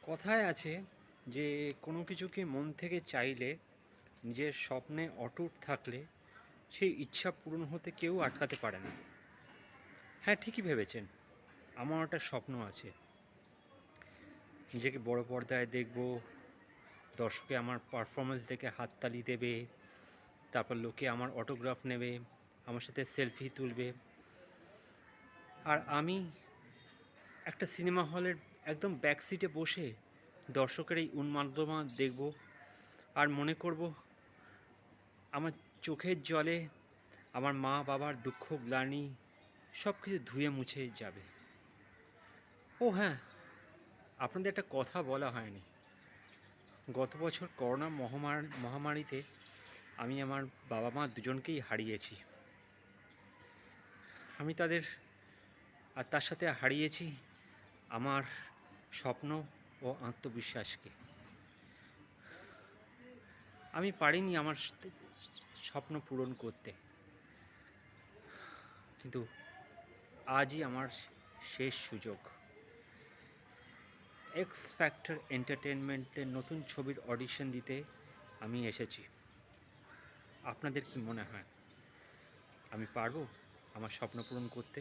কথায় আছে যে কোনো কিছুকে মন থেকে চাইলে, নিজের স্বপ্নে অটুট থাকলে সেই ইচ্ছা পূরণ হতে কেউ আটকাতে পারে না। হ্যাঁ, ঠিকই ভেবেছেন। আমার একটা স্বপ্ন আছে, নিজেকে বড় পর্দায় দেখব, দর্শকে আমার পারফরমেন্স দেখে হাততালি দেবে, তারপর লোকে আমার অটোগ্রাফ নেবে, আমার সাথে সেলফি তুলবে, আর আমি একটা সিনেমা হলের একদম ব্যাক সিটে বসে দর্শকের এই উন্মাদনা দেখব, আর মনে করব আমার চোখের জলে আমার মা বাবার দুঃখ গ্লানি সব কিছু ধুয়ে মুছে যাবে। ও হ্যাঁ, আপনাদের একটা কথা বলা হয়নি। গত বছর করোনা মহামারীতে আমি আমার বাবা মা দুজনকেই হারিয়েছি। আমি তাদের আর তার সাথে হারিয়েছি আমার স্বপ্ন ও আত্মবিশ্বাসকে। আমি পারিনি আমার স্বপ্ন পূরণ করতে, কিন্তু আজই আমার শেষ সুযোগ। এক্স ফ্যাক্টর এন্টারটেনমেন্টের নতুন ছবির অডিশন দিতে আমি এসেছি। আপনাদের কি মনে হয় আমি পারবো আমার স্বপ্ন পূরণ করতে?